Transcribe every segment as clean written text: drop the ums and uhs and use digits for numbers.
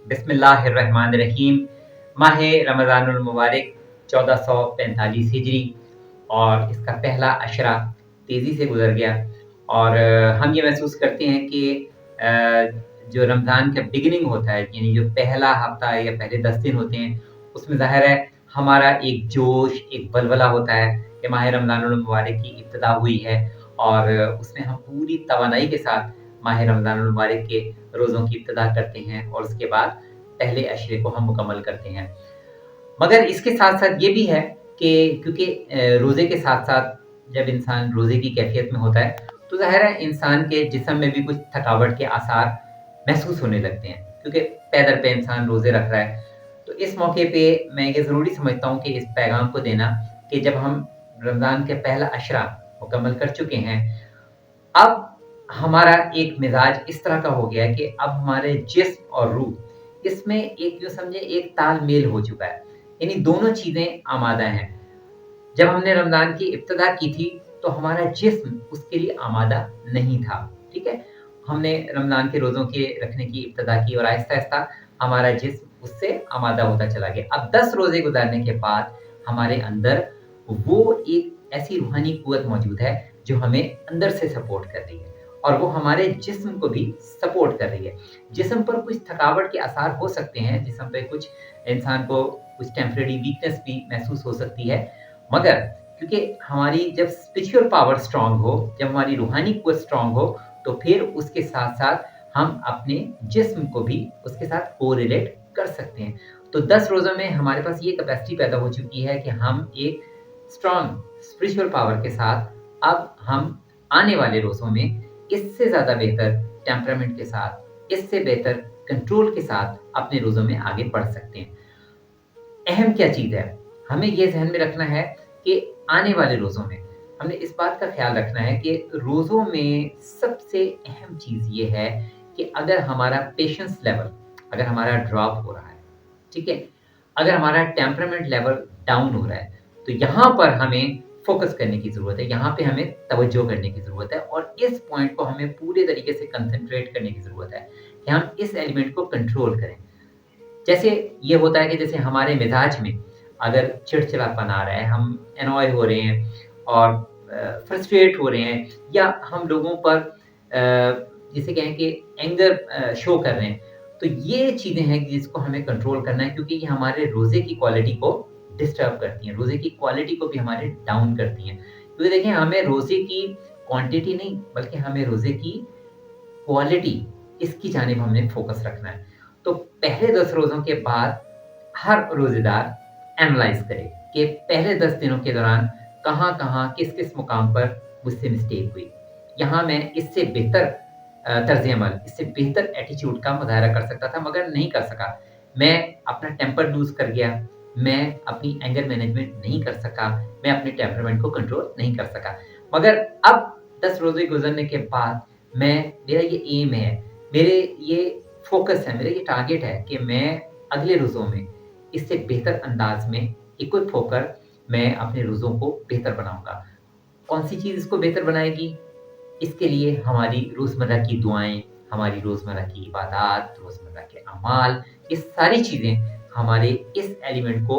बिस्मिल्लाहिर्रहमानिर्रहीम। माह रमज़ानुल मुबारक 1445 हिजरी और इसका पहला अशरा तेज़ी से गुज़र गया और हम ये महसूस करते हैं कि जो रमज़ान का बिगिनिंग होता है, यानी जो पहला हफ़्ता या पहले 10 दिन होते हैं, उसमें ज़ाहिर है हमारा एक जोश, एक बलबला होता है कि माह रमज़ानुल मुबारक की इब्तिदा हुई है और उसमें हम पूरी तवानाई के साथ माह रमज़ानुल मुबारक के रोज़ों की इब्तिदा करते हैं और उसके बाद पहले अशरे को हम मुकम्मल करते हैं। मगर इसके साथ-साथ ये भी है कि क्योंकि रोज़े के साथ-साथ जब इंसान रोज़े की कैफ़ियत में होता है, तो ज़ाहिर है इंसान के जिस्म में भी कुछ थकावट के आसार महसूस होने लगते हैं, क्योंकि पैदर पे इंसान रोज़े रख रहा है। तो इस मौके पे मैं ये ज़रूरी समझता हूँ कि इस पैगाम को देना कि जब हम रमज़ान का पहला अशरा मुकम्मल कर चुके हैं, अब हमारा एक मिज़ाज इस तरह का हो गया है कि अब हमारे जिस्म और रूह इसमें एक यूँ समझिए एक तालमेल हो चुका है। यानी दोनों चीज़ें आमादा हैं। जब हमने रमज़ान की इब्तिदा की थी, तो हमारा जिस्म उसके लिए आमादा नहीं था, ठीक है? हमने रमज़ान के रोज़ों के रखने की इब्तिदा की और आहिस्ता-आहिस्ता हमारा जिस्म उससे आमादा होता चला गया। अब 10 रोज़े गुज़ारने के बाद हमारे अंदर वो एक ऐसी रूहानी क़ुव्वत मौजूद है, जो हमें अंदर से सपोर्ट कर रही है और वो हमारे जिस्म को भी सपोर्ट कर रही है। जिस्म पर कुछ थकावट के आसार हो सकते हैं, जिस्म पे कुछ इंसान को कुछ टेम्परेरी वीकनेस भी महसूस हो सकती है, मगर क्योंकि हमारी जब स्पिरिचुअल पावर स्ट्रॉन्ग हो, जब हमारी रूहानी क़ुव्वत स्ट्रॉन्ग हो, तो फिर उसके साथ-साथ हम अपने जिस्म को भी उसके साथ कोरिलेट कर सकते हैं। तो 10 रोज़ों में हमारे पास ये कैपेसिटी पैदा हो चुकी है कि हम एक स्ट्रॉन्ग स्पिरिचुअल पावर के साथ अब हम आने वाले रोज़ों में इससे ज़्यादा बेहतर टेम्परामेंट के साथ, इससे बेहतर कंट्रोल के साथ अपने रोज़ों में आगे बढ़ सकते हैं। अहम क्या चीज़ है? हमें ये ज़हन में रखना है कि आने वाले रोज़ों में हमें इस बात का ख़्याल रखना है कि रोज़ों में सबसे अहम चीज़ ये है कि अगर हमारा पेशेंस लेवल अगर हमारा ड्रॉप हो रहा है, ठीक है? अगर हमारा टेम्परामेंट लेवल डाउन हो रहा है, तो यहाँ पर हमें फ़ोकस करने की ज़रूरत है, यहाँ पे हमें तवज्जो करने की ज़रूरत है और इस पॉइंट को हमें पूरे तरीके से कंसंट्रेट करने की ज़रूरत है कि हम इस एलिमेंट को कंट्रोल करें। जैसे ये होता है कि जैसे हमारे मिज़ाज में अगर चिड़चिड़ापन आ रहा है, हम एनॉय हो रहे हैं और फ्रस्ट्रेट हो रहे हैं या हम लोगों पर जिसे कहें कि एंगर शो कर रहे हैं, तो ये चीज़ें हैं जिसको हमें कंट्रोल करना है क्योंकि ये हमारे रोज़े की क्वालिटी को डिस्टर्ब करती हैं, रोज़े की क्वालिटी को भी हमारे डाउन करती हैं। क्योंकि देखिए हमें रोज़े की क्वांटिटी नहीं बल्कि हमें रोज़े की क्वालिटी इसकी जानिब हमने फ़ोकस रखना है। तो पहले 10 रोज़ों के बाद हर रोज़ेदार एनालाइज़ करे कि पहले 10 दिनों के दौरान कहाँ-कहाँ, किस-किस मुकाम पर मुझसे मिस्टेक हुई। यहाँ मैं इससे बेहतर तर्ज़ अमल, इससे बेहतर एटीट्यूड का मुज़ाहरा कर सकता था मगर नहीं कर सका। मैं अपना टेम्पर लूज़ कर गया, मैं अपनी एंगर मैनेजमेंट नहीं कर सका, मैं अपने टेम्परामेंट को कंट्रोल नहीं कर सका। मगर अब 10 रोज़े गुज़रने के बाद मेरा ये एम है, मेरे ये फ़ोकस है, मेरा ये टारगेट है कि मैं अगले रोज़ों में इससे बेहतर अंदाज़ में इक्विप होकर मैं अपने रोज़ों को बेहतर बनाऊँगा। कौन-सी चीज़ इसको बेहतर बनाएगी? इसके लिए हमारी रोज़मर्रा की दुआएँ, हमारी रोज़मर्रा की इबादत, रोज़मर्रा के अमाल, ये सारी चीज़ें हमारे इस एलिमेंट को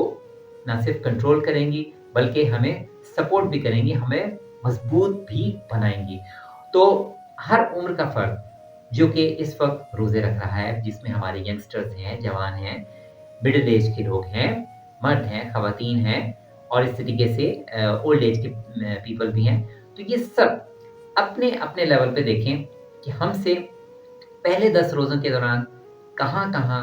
ना सिर्फ़ कंट्रोल करेंगी, बल्कि हमें सपोर्ट भी करेंगी, हमें मज़बूत भी बनाएँगी। तो हर उम्र का फ़र्द जो कि इस वक़्त रोज़े रख रहा है, जिसमें हमारे यंगस्टर्स हैं, जवान हैं, मिडल एज के लोग हैं, मर्द हैं, ख़वातीन हैं और इस तरीके से ओल्ड एज के पीपल भी हैं। तो ये सब अपने-अपने लेवल पे देखें कि हमसे पहले 10 रोज़ों के दौरान कहाँ-कहाँ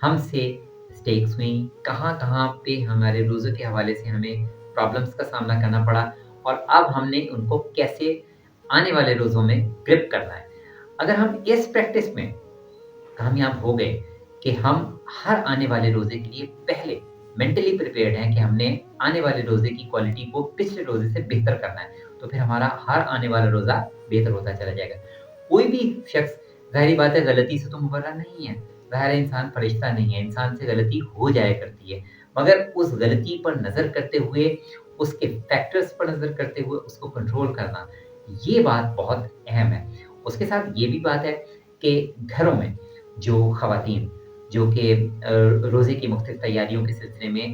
हमसे मिस्टेक्स हुईं, कहाँ-कहाँ पे हमारे रोज़े के हवाले से हमें प्रॉब्लम्स का सामना करना पड़ा और अब हमने उनको कैसे आने वाले रोज़ों में ग्रिप करना है। अगर हम इस प्रैक्टिस में कामयाब हो गए कि हम हर आने वाले रोज़े के लिए पहले मेंटली प्रिपेयर्ड हैं कि हमने आने वाले रोज़े की क्वालिटी को पिछले रोज़े से बेहतर करना है, तो फिर हमारा हर आने वाला रोज़ा बेहतर होता चला जाएगा। कोई भी शख्स ज़ाहिर-सी बात है गलती से तो मुबर्रा नहीं है, ज़ाहिर है इंसान फरिश्ता नहीं है, इंसान से गलती हो जाया करती है। मगर उस गलती पर नज़र करते हुए, उसके फैक्टर्स पर नज़र करते हुए उसको कंट्रोल करना, ये बात बहुत अहम है। उसके साथ ये भी बात है कि घरों में जो ख़वातीन جو کہ روزے کی مختلف تیاریوں کے سلسلے میں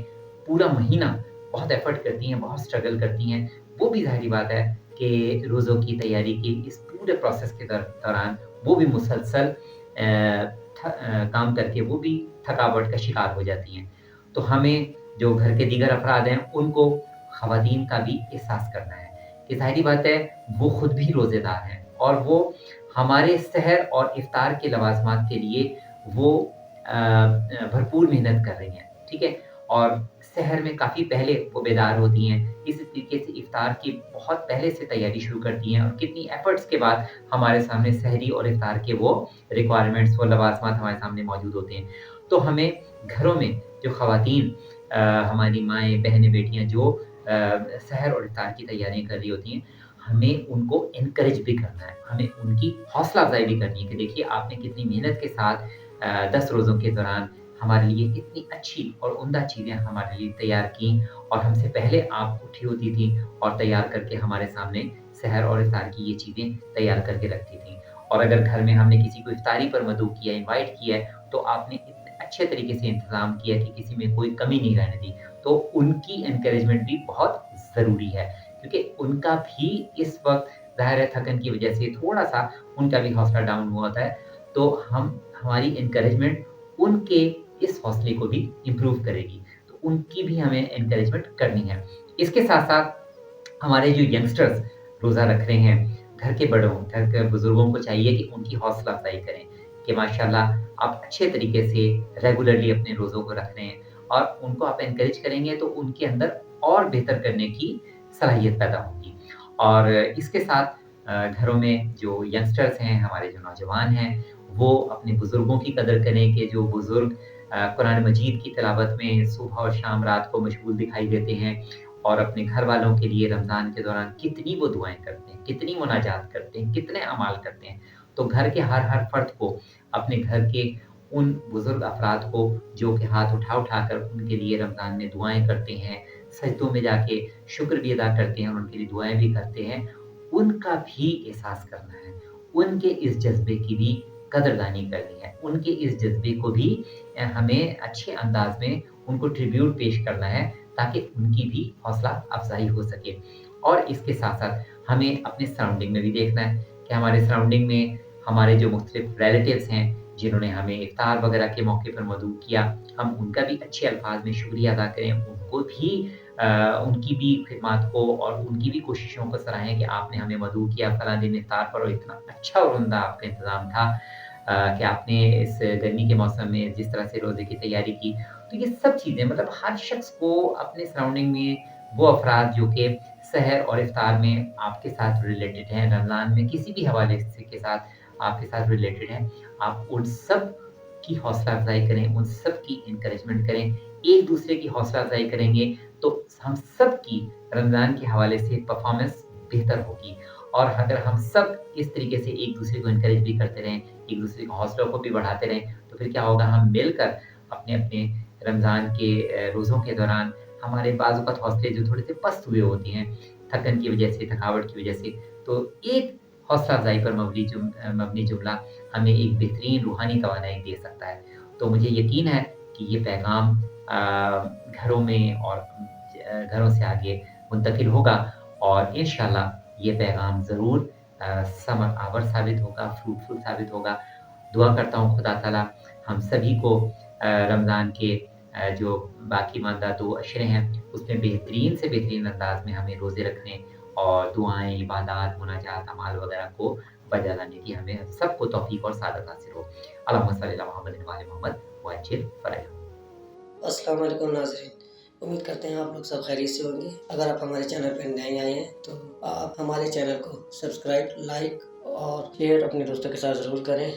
پورا مہینہ بہت ایفرٹ کرتی ہیں، بہت اسٹرگل کرتی ہیں، وہ بھی ظاہری بات ہے کہ روزوں کی تیاری کی اس پورے پروسیس کے دوران وہ بھی مسلسل کام کر کے وہ بھی تھکاوٹ کا شکار ہو جاتی ہیں۔ تو ہمیں جو گھر کے دیگر افراد ہیں ان کو خواتین کا بھی احساس کرنا ہے کہ ظاہری بات ہے وہ خود بھی روزے دار ہیں اور وہ ہمارے سحر اور افطار کے لوازمات کے لیے وہ بھرپور محنت کر رہی ہیں، ٹھیک ہے؟ اور سحر میں کافی پہلے وہ بیدار ہوتی ہیں، اسی طریقے سے افطار کی بہت پہلے سے تیاری شروع کرتی ہیں اور کتنی ایفرٹس کے بعد ہمارے سامنے سحری اور افطار کے وہ ریکوائرمنٹس، وہ لوازمات ہمارے سامنے موجود ہوتے ہیں۔ تو ہمیں گھروں میں جو خواتین ہماری مائیں، بہنیں، بیٹیاں جو سحر اور افطار کی تیاریاں کر رہی ہوتی ہیں، ہمیں ان کو انکریج بھی کرنا ہے، ہمیں ان کی حوصلہ افزائی بھی کرنی ہے کہ دیکھیے آپ نے کتنی محنت کے ساتھ 10 روزوں کے دوران ہمارے لیے کتنی اچھی اور عمدہ چیزیں ہمارے لیے تیار کیں اور ہم سے پہلے آپ اٹھی ہوتی تھیں اور تیار کر کے ہمارے سامنے سحر اور افطار کی یہ چیزیں تیار کر کے رکھتی تھیں۔ اور اگر گھر میں ہم نے کسی کو افطاری پر مدعو کیا، انوائٹ کیا ہے، تو آپ نے اتنے اچھے طریقے سے انتظام کیا کہ کسی میں کوئی کمی نہیں رہنے دی۔ تو ان کی انکریجمنٹ بھی بہت ضروری ہے کیونکہ ان کا بھی اس وقت ظاہر ہے تھکن کی وجہ سے تھوڑا-سا ان کا بھی حوصلہ ڈاؤن ہوا ہوتا ہے، تو ہماری انکریجمنٹ ان کے اس حوصلے کو بھی امپروو کرے گی، تو ان کی بھی ہمیں انکریجمنٹ کرنی ہے۔ اس کے ساتھ-ساتھ ہمارے جو ینگسٹرز روزہ رکھ رہے ہیں، گھر کے بڑوں، گھر کے بزرگوں کو چاہیے کہ ان کی حوصلہ افزائی کریں کہ ماشاءاللہ آپ اچھے طریقے سے ریگولرلی اپنے روزوں کو رکھ رہے ہیں اور ان کو آپ انکریج کریں گے تو ان کے اندر اور بہتر کرنے کی صلاحیت پیدا ہوگی۔ اور اس کے ساتھ گھروں میں جو ینگسٹرز ہیں، ہمارے جو نوجوان ہیں، وہ اپنے بزرگوں کی قدر کریں کہ جو بزرگ قرآن مجید کی تلاوت میں صبح اور شام رات کو مشغول دکھائی دیتے ہیں اور اپنے گھر والوں کے لیے رمضان کے دوران کتنی وہ دعائیں کرتے ہیں، کتنی مناجات کرتے ہیں، کتنے اعمال کرتے ہیں۔ تو گھر کے ہر فرد کو اپنے گھر کے ان بزرگ افراد کو جو کہ ہاتھ اٹھا کر ان کے لیے رمضان میں دعائیں کرتے ہیں، سجدوں میں جا کے شکر بھی ادا کرتے ہیں اور ان کے لیے دعائیں بھی کرتے ہیں، ان کا بھی احساس کرنا ہے، ان کے اس جذبے کی بھی قدردانی کرنی ہے، ان کے اس جذبے کو بھی ہمیں اچھے انداز میں ان کو ٹریبیوٹ پیش کرنا ہے تاکہ ان کی بھی حوصلہ افزائی ہو سکے۔ اور اس کے ساتھ-ساتھ ہمیں اپنے سراؤنڈنگ میں بھی دیکھنا ہے کہ ہمارے سراؤنڈنگ میں ہمارے جو مختلف ریلیٹیوز ہیں جنہوں نے ہمیں افطار وغیرہ کے موقع پر مدعو کیا، ہم ان کا بھی اچھے الفاظ میں شکریہ ادا کریں، ان کو بھی ان کی بھی خدمات کو اور ان کی بھی کوششوں کو سراہیں کہ آپ نے ہمیں مدعو کیا فلاں دن افطار پر اور اتنا اچھا اور عمدہ آپ کا انتظام تھا کہ آپ نے اس گرمی کے موسم میں جس طرح سے روزے کی تیاری کی۔ تو یہ سب چیزیں مطلب ہر شخص کو اپنے سراؤنڈنگ میں وہ افراد جو کہ سحر اور افطار میں آپ کے ساتھ ریلیٹڈ ہیں، رمضان میں کسی بھی حوالے سے کے ساتھ آپ کے ساتھ ریلیٹڈ ہیں، آپ ان سب کی حوصلہ افزائی کریں، ان سب کی انکریجمنٹ کریں، ایک دوسرے کی حوصلہ افزائی کریں گے تو ہم سب کی رمضان کے حوالے سے پرفارمنس بہتر ہوگی۔ اور اگر ہم سب اس طریقے سے ایک دوسرے کو انکریج بھی کرتے رہیں، ایک دوسرے کے حوصلوں کو بھی بڑھاتے رہیں، تو پھر کیا ہوگا، ہم مل کر اپنے اپنے رمضان کے روزوں کے دوران ہمارے بعض اوقات حوصلے جو تھوڑے سے پست ہوئے ہوتے ہیں تھکن کی وجہ سے، تھکاوٹ کی وجہ سے، تو ایک حوصلہ افزائی پر مبنی جملہ ہمیں ایک بہترین روحانی توانائی دے سکتا ہے۔ تو مجھے یقین ہے کہ یہ پیغام گھروں میں اور گھروں سے آگے منتقل ہوگا اور انشاءاللہ یہ پیغام ضرور ثمر آور ثابت ہوگا، فروٹفل ثابت ہوگا۔ دعا کرتا ہوں خدا تعالیٰ ہم سبھی کو رمضان کے جو باقی ماندہ 2 اشرے ہیں اس میں بہترین سے بہترین انداز میں ہمیں روزے رکھنے اور دعائیں، عبادات، مناجات، اعمال وغیرہ کو بجا لانے کی ہمیں سب کو توفیق اور سعادت حاصل ہو۔ اللہم صلی علی محمد و علی محمد وعجل فرجہ۔ السلام علیکم ناظرین، امید کرتے ہیں آپ لوگ سب خیریت سے ہوں گے۔ اگر آپ ہمارے چینل پر نئے آئے ہیں تو آپ ہمارے چینل کو سبسکرائب، لائک اور شیئر اپنے دوستوں کے ساتھ ضرور کریں۔